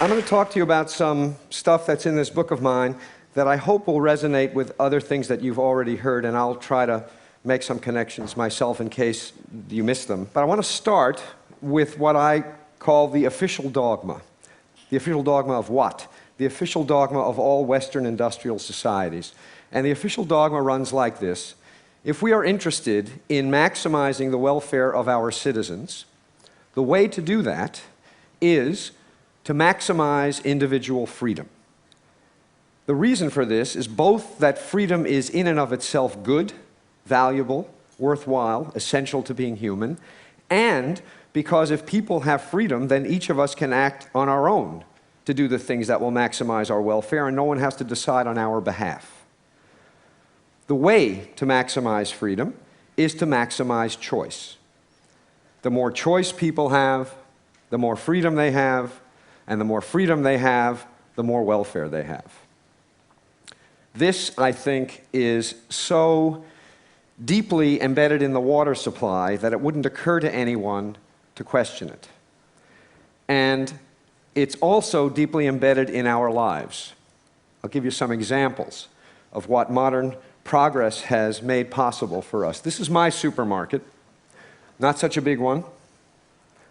I'm going to talk to you about some stuff that's in this book of mine that I hope will resonate with other things that you've already heard, and I'll try to make some connections myself in case you missed them. But I want to start with what I call the official dogma. The official dogma of what? The official dogma of all Western industrial societies. And the official dogma runs like this. If we are interested in maximizing the welfare of our citizens, the way to do that is to maximize individual freedom. The reason for this is both that freedom is in and of itself good, valuable, worthwhile, essential to being human, and because if people have freedom, then each of us can act on our own to do the things that will maximize our welfare, and no one has to decide on our behalf. The way to maximize freedom is to maximize choice. The more choice people have, the more freedom they have, and the more freedom they have, the more welfare they have. This, I think, is so deeply embedded in the water supply that it wouldn't occur to anyone to question it. And it's also deeply embedded in our lives. I'll give you some examples of what modern progress has made possible for us. This is my supermarket, not such a big one.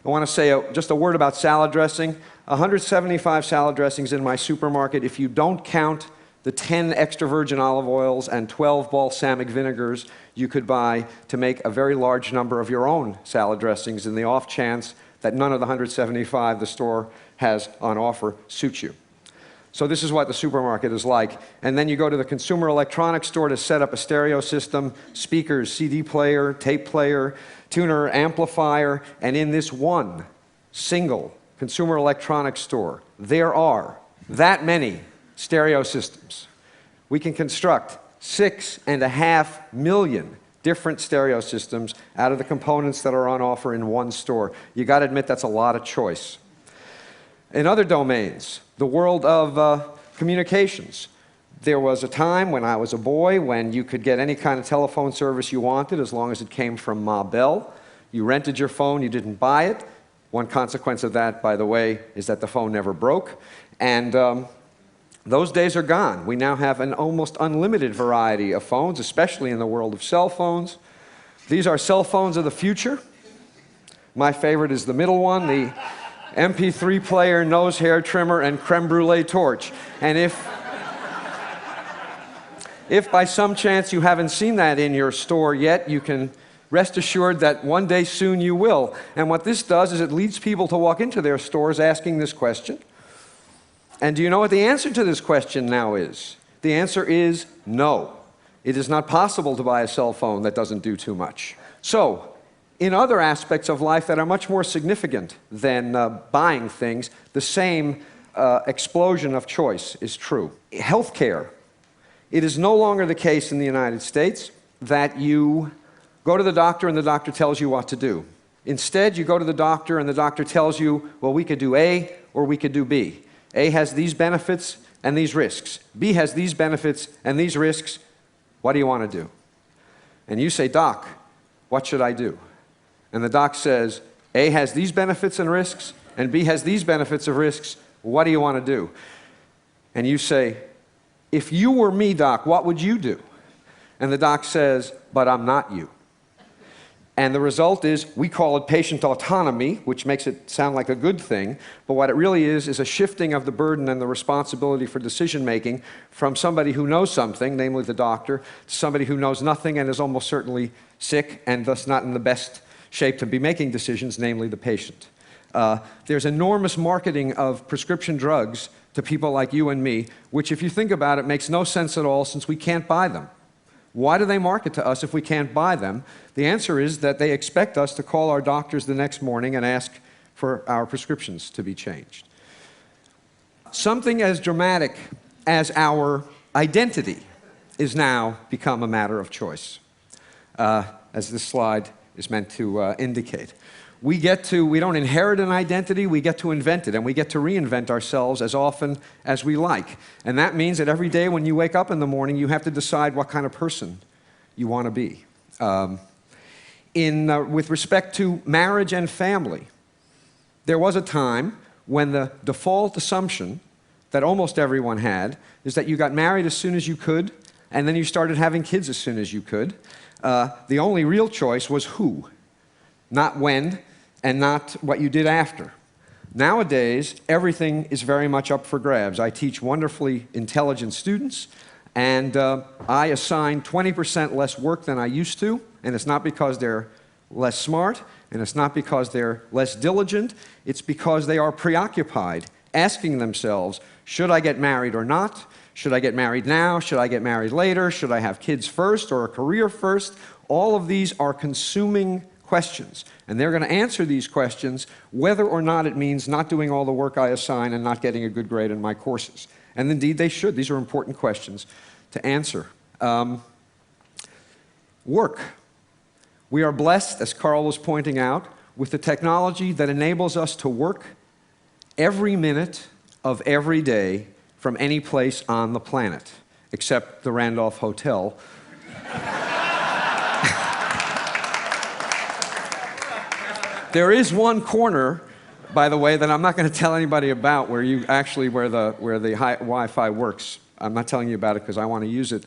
I want to say just a word about salad dressing. 175 salad dressings in my supermarket. If you don't count the 10 extra virgin olive oils and 12 balsamic vinegars you could buy to make a very large number of your own salad dressings in the off chance that none of the 175 the store has on offer suits you. So this is what the supermarket is like. And then you go to the consumer electronics store to set up a stereo system, speakers, CD player, tape player, tuner, amplifier, and in this one single consumer electronics store, there are that many stereo systems. We can construct 6.5 million different stereo systems out of the components that are on offer in one store. You got to admit that's a lot of choice. In other domains, the world of communications, there was a time when I was a boy when you could get any kind of telephone service you wanted as long as it came from Ma Bell. You rented your phone, you didn't buy it. One consequence of that, by the way, is that the phone never broke. And those days are gone. We now have an almost unlimited variety of phones, especially in the world of cell phones. These are cell phones of the future. My favorite is the middle one, the MP3 player, nose hair trimmer, and creme brulee torch. And if by some chance you haven't seen that in your store yet, you can rest assured that one day soon you will. And what this does is it leads people to walk into their stores asking this question. And do you know what the answer to this question now is? The answer is no. It is not possible to buy a cell phone that doesn't do too much. So, in other aspects of life that are much more significant than buying things, the same explosion of choice is true. Healthcare. It is no longer the case in the United States that you go to the doctor and the doctor tells you what to do. Instead, you go to the doctor and the doctor tells you, well, we could do A or we could do B. A has these benefits and these risks. B has these benefits and these risks. What do you want to do? And you say, Doc, what should I do? And the doc says, A has these benefits and risks, and B has these benefits and risks. What do you want to do? And you say, if you were me, doc, what would you do? And the doc says, but I'm not you. And the result is, we call it patient autonomy, which makes it sound like a good thing, but what it really is a shifting of the burden and the responsibility for decision-making from somebody who knows something, namely the doctor, to somebody who knows nothing and is almost certainly sick and thus not in the best shape to be making decisions, namely the patient. There's enormous marketing of prescription drugs to people like you and me, which if you think about it makes no sense at all since we can't buy them. Why do they market to us if we can't buy them? The answer is that they expect us to call our doctors the next morning and ask for our prescriptions to be changed. Something as dramatic as our identity is now become a matter of choice, as this slide is meant to indicate. We don't inherit an identity, we get to invent it, and we get to reinvent ourselves as often as we like. And that means that every day when you wake up in the morning, you have to decide what kind of person you want to be. With respect to marriage and family, there was a time when the default assumption that almost everyone had is that you got married as soon as you could, and then you started having kids as soon as you could. The only real choice was who, not when, and not what you did after. Nowadays, everything is very much up for grabs. I teach wonderfully intelligent students, and I assign 20% less work than I used to, and it's not because they're less smart, and it's not because they're less diligent, it's because they are preoccupied, asking themselves, should I get married or not? Should I get married now? Should I get married later? Should I have kids first or a career first? All of these are consuming questions, and they're going to answer these questions whether or not it means not doing all the work I assign and not getting a good grade in my courses. And indeed they should. These are important questions to answer. Work. We are blessed, as Carl was pointing out, with the technology that enables us to work every minute of every day from any place on the planet, except the Randolph Hotel. There is one corner, by the way, that I'm not going to tell anybody about where the Wi-Fi works. I'm not telling you about it because I want to use it.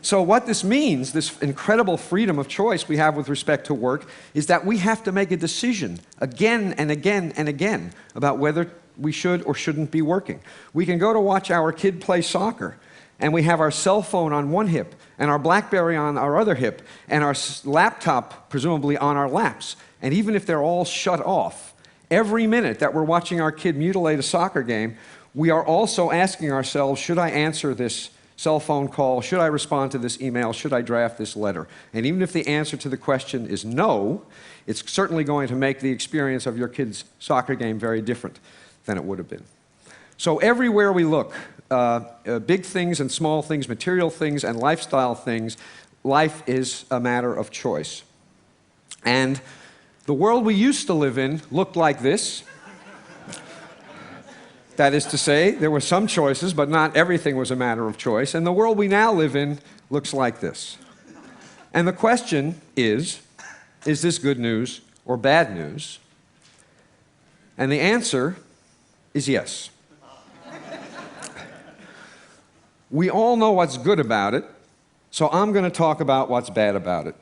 So what this means, this incredible freedom of choice we have with respect to work, is that we have to make a decision again and again and again about whether we should or shouldn't be working. We can go to watch our kid play soccer, and we have our cell phone on one hip, and our BlackBerry on our other hip, and our laptop presumably on our laps. And even if they're all shut off, every minute that we're watching our kid mutilate a soccer game, we are also asking ourselves, should I answer this cell phone call? Should I respond to this email? Should I draft this letter? And even if the answer to the question is no, it's certainly going to make the experience of your kid's soccer game very different than it would have been. So everywhere we look, big things and small things, material things and lifestyle things, life is a matter of choice. And the world we used to live in looked like this. That is to say, there were some choices, but not everything was a matter of choice. And the world we now live in looks like this. And the question is this good news or bad news? And the answer is yes. We all know what's good about it, so I'm going to talk about what's bad about it.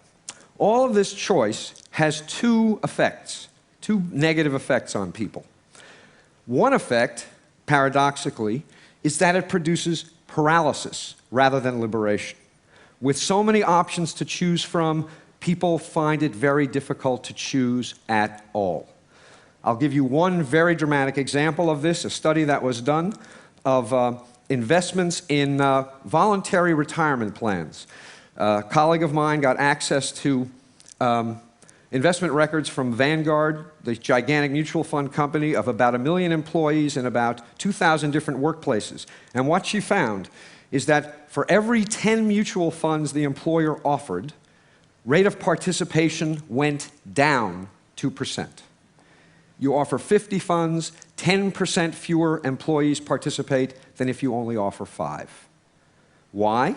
All of this choice has two effects, two negative effects on people. One effect, paradoxically, is that it produces paralysis rather than liberation. With so many options to choose from, people find it very difficult to choose at all. I'll give you one very dramatic example of this, a study that was done of investments in voluntary retirement plans. A colleague of mine got access to investment records from Vanguard, the gigantic mutual fund company of about 1 million employees in about 2,000 different workplaces. And what she found is that for every 10 mutual funds the employer offered, rate of participation went down 2%. You offer 50 funds, 10% fewer employees participate than if you only offer 5. Why?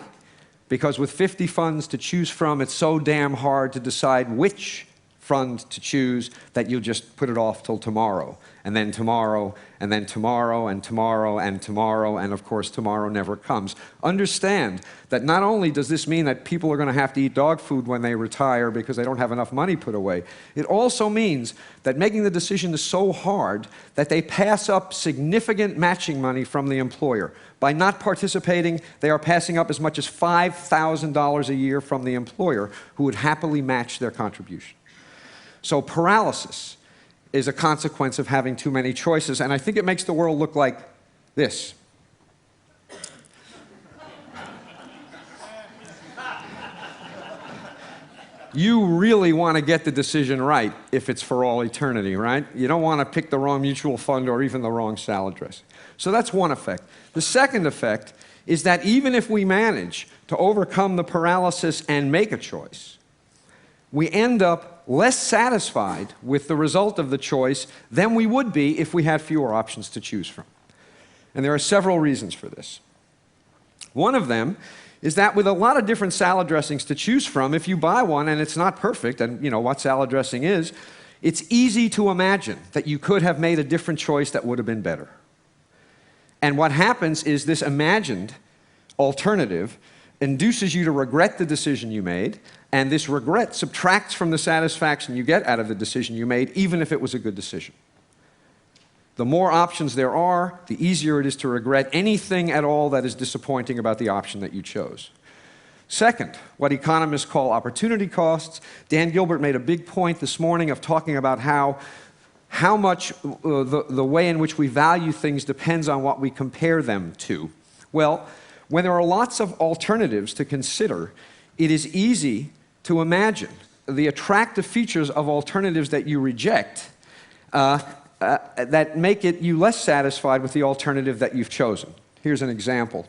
Because with 50 funds to choose from, it's so damn hard to decide which fund to choose that you'll just put it off till tomorrow, and then tomorrow, and then tomorrow, and tomorrow, and tomorrow, and of course tomorrow never comes. Understand that not only does this mean that people are going to have to eat dog food when they retire because they don't have enough money put away, it also means that making the decision is so hard that they pass up significant matching money from the employer. By not participating, they are passing up as much as $5,000 a year from the employer, who would happily match their contribution. So paralysis is a consequence of having too many choices, and I think it makes the world look like this. You really want to get the decision right if it's for all eternity, right? You don't want to pick the wrong mutual fund or even the wrong salad dressing. So that's one effect. The second effect is that even if we manage to overcome the paralysis and make a choice, we end up less satisfied with the result of the choice than we would be if we had fewer options to choose from. And there are several reasons for this. One of them is that with a lot of different salad dressings to choose from, if you buy one and it's not perfect, and you know what salad dressing is, it's easy to imagine that you could have made a different choice that would have been better. And what happens is this imagined alternative induces you to regret the decision you made, and this regret subtracts from the satisfaction you get out of the decision you made, even if it was a good decision. The more options there are, the easier it is to regret anything at all that is disappointing about the option that you chose. Second, what economists call opportunity costs. Dan Gilbert made a big point this morning of talking about how much the way in which we value things depends on what we compare them to. Well, when there are lots of alternatives to consider, it is easy to imagine the attractive features of alternatives that you reject that make you less satisfied with the alternative that you've chosen. Here's an example.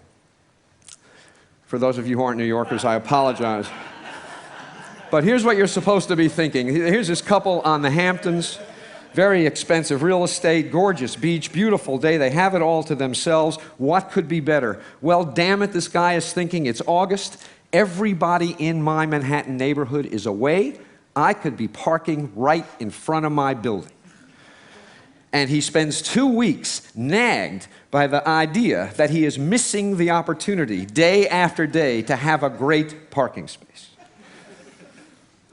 For those of you who aren't New Yorkers, I apologize. But here's what you're supposed to be thinking. Here's this couple on the Hamptons. Very expensive real estate, gorgeous beach, beautiful day. They have it all to themselves. What could be better? Well, damn it, this guy is thinking, it's August. Everybody in my Manhattan neighborhood is away. I could be parking right in front of my building. And he spends 2 weeks nagged by the idea that he is missing the opportunity day after day to have a great parking space.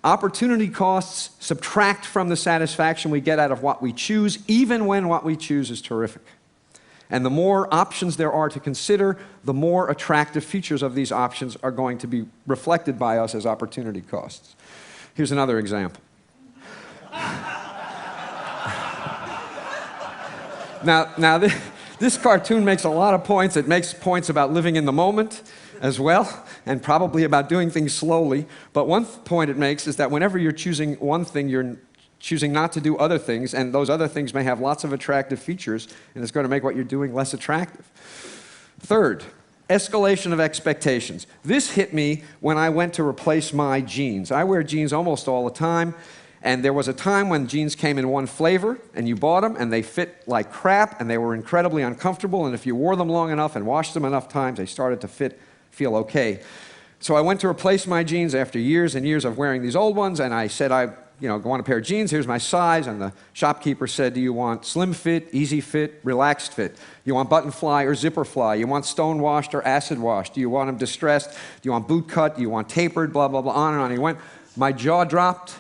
Opportunity costs subtract from the satisfaction we get out of what we choose, even when what we choose is terrific. And the more options there are to consider, the more attractive features of these options are going to be reflected by us as opportunity costs. Here's another example. Now this cartoon makes a lot of points. It makes points about living in the moment as well, and probably about doing things slowly. But one point it makes is that whenever you're choosing one thing, you're choosing not to do other things, and those other things may have lots of attractive features, and it's going to make what you're doing less attractive. Third, escalation of expectations. This hit me when I went to replace my jeans. I wear jeans almost all the time, and there was a time when jeans came in one flavor, and you bought them, and they fit like crap, and they were incredibly uncomfortable, and if you wore them long enough and washed them enough times, they started to feel okay. So I went to replace my jeans after years and years of wearing these old ones, and I said, I want a pair of jeans, here's my size, and the shopkeeper said, do you want slim fit, easy fit, relaxed fit? You want button fly or zipper fly? You want stone washed or acid washed? Do you want them distressed? Do you want boot cut? Do you want tapered? Blah, blah, blah, on and on. He went, my jaw dropped,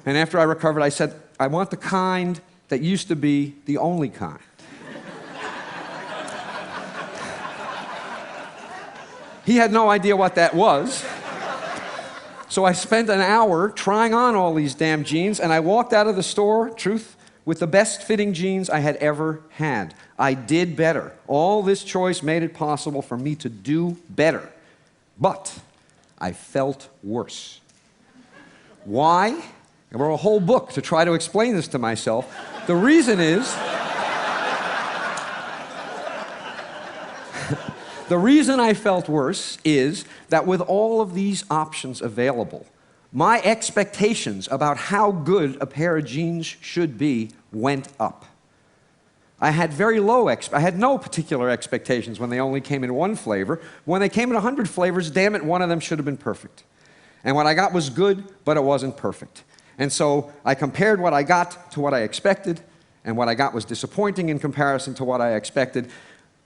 and after I recovered, I said, I want the kind that used to be the only kind. He had no idea what that was. So I spent an hour trying on all these damn jeans, and I walked out of the store, truth, with the best fitting jeans I had ever had. I did better. All this choice made it possible for me to do better. But I felt worse. Why? I wrote a whole book to try to explain this to myself. The reason is, the reason I felt worse is that with all of these options available, my expectations about how good a pair of jeans should be went up. I had I had no particular expectations when they only came in one flavor. When they came in 100 flavors, damn it, one of them should have been perfect. And what I got was good, but it wasn't perfect. And so I compared what I got to what I expected, and what I got was disappointing in comparison to what I expected.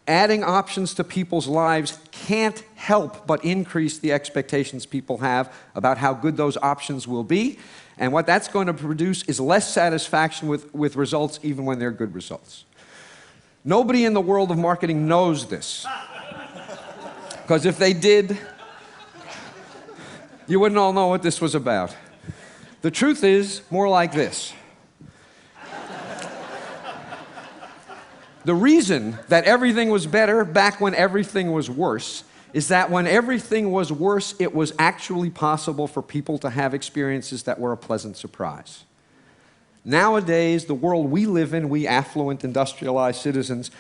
Adding options to people's lives can't help but increase the expectations people have about how good those options will be. And what that's going to produce is less satisfaction with results, even when they're good results. Nobody in the world of marketing knows this. Because if they did, you wouldn't all know what this was about. The truth is more like this. The reason that everything was better back when everything was worse is that when everything was worse, it was actually possible for people to have experiences that were a pleasant surprise. Nowadays, the world we live in, we affluent, industrialized citizens,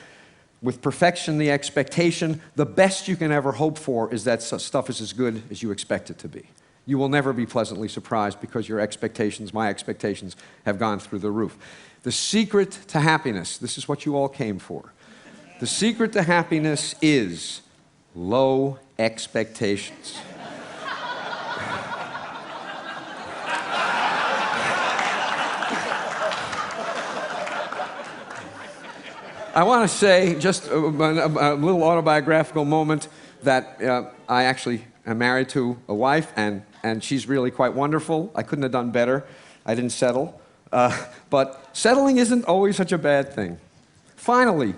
with perfection, the expectation, the best you can ever hope for is that stuff is as good as you expect it to be. You will never be pleasantly surprised because your expectations, my expectations, have gone through the roof. The secret to happiness, this is what you all came for. The secret to happiness is low expectations. I want to say, just a little autobiographical moment, that I actually am married to a wife, and she's really quite wonderful. I couldn't have done better. I didn't settle. But settling isn't always such a bad thing. Finally,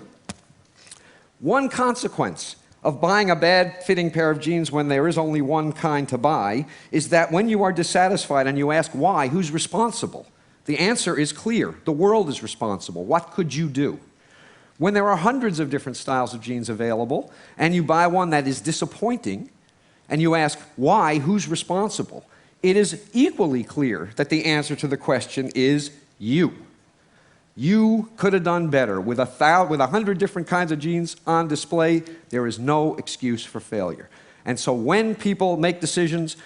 one consequence of buying a bad-fitting pair of jeans when there is only one kind to buy is that when you are dissatisfied and you ask why, who's responsible? The answer is clear. The world is responsible. What could you do? When there are hundreds of different styles of jeans available, and you buy one that is disappointing, and you ask why, who's responsible, it is equally clear that the answer to the question is you. You could have done better. With 100 different kinds of jeans on display, there is no excuse for failure. And so when people make decisions,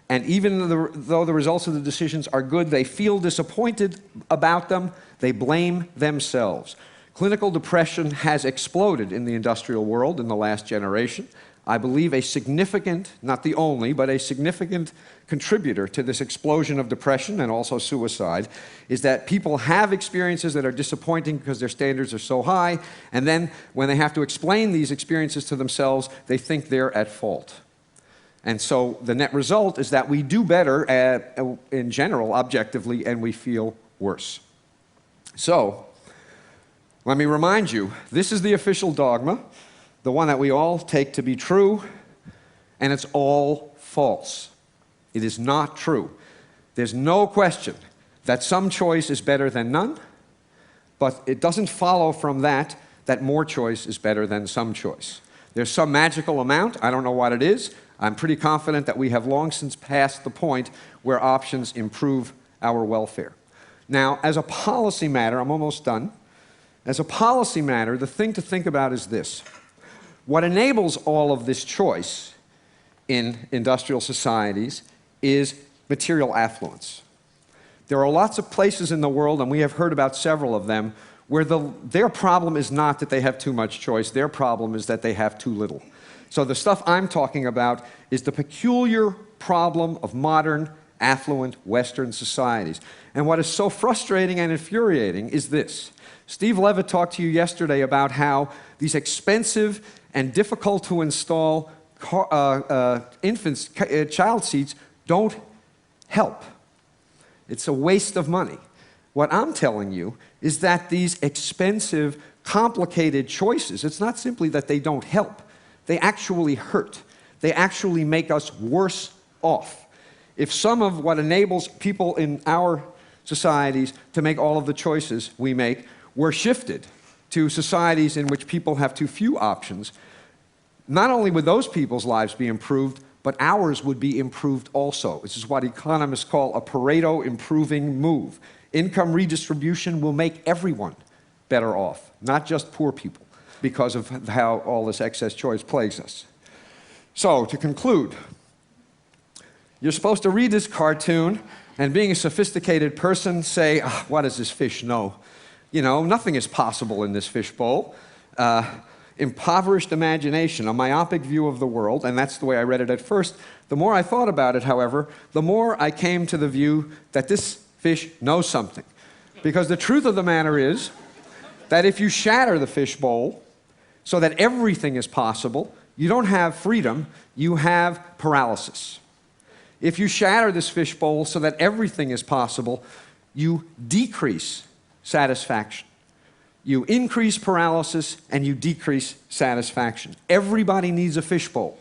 and even though the results of the decisions are good, they feel disappointed about them, they blame themselves. Clinical depression has exploded in the industrial world in the last generation. I believe a significant, not the only, but a significant contributor to this explosion of depression and also suicide is that people have experiences that are disappointing because their standards are so high, and then when they have to explain these experiences to themselves, they think they're at fault. And so the net result is that we do better in general, objectively, and we feel worse. So, let me remind you, this is the official dogma, the one that we all take to be true, and it's all false. It is not true. There's no question that some choice is better than none, but it doesn't follow from that that more choice is better than some choice. There's some magical amount, I don't know what it is. I'm pretty confident that we have long since passed the point where options improve our welfare. Now, as a policy matter, I'm almost done. As a policy matter, the thing to think about is this. What enables all of this choice in industrial societies is material affluence. There are lots of places in the world, and we have heard about several of them, where their problem is not that they have too much choice, their problem is that they have too little. So the stuff I'm talking about is the peculiar problem of modern, affluent Western societies. And what is so frustrating and infuriating is this. Steve Levitt talked to you yesterday about how these expensive and difficult to install child seats don't help. It's a waste of money. What I'm telling you is that these expensive, complicated choices, it's not simply that they don't help. They actually hurt. They actually make us worse off. If some of what enables people in our societies to make all of the choices we make were shifted to societies in which people have too few options, not only would those people's lives be improved, but ours would be improved also. This is what economists call a Pareto improving move. Income redistribution will make everyone better off, not just poor people, because of how all this excess choice plagues us. So, to conclude, you're supposed to read this cartoon and, being a sophisticated person, say, what does this fish know? You know, nothing is possible in this fishbowl. Impoverished imagination, a myopic view of the world, and that's the way I read it at first. The more I thought about it, however, the more I came to the view that this fish knows something. Because the truth of the matter is that if you shatter the fishbowl so that everything is possible, you don't have freedom, you have paralysis. If you shatter this fishbowl so that everything is possible, you decrease satisfaction. You increase paralysis and you decrease satisfaction. Everybody needs a fishbowl.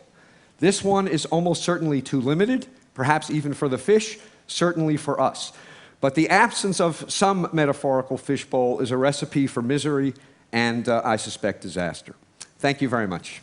This one is almost certainly too limited, perhaps even for the fish, certainly for us. But the absence of some metaphorical fishbowl is a recipe for misery and, I suspect, disaster. Thank you very much.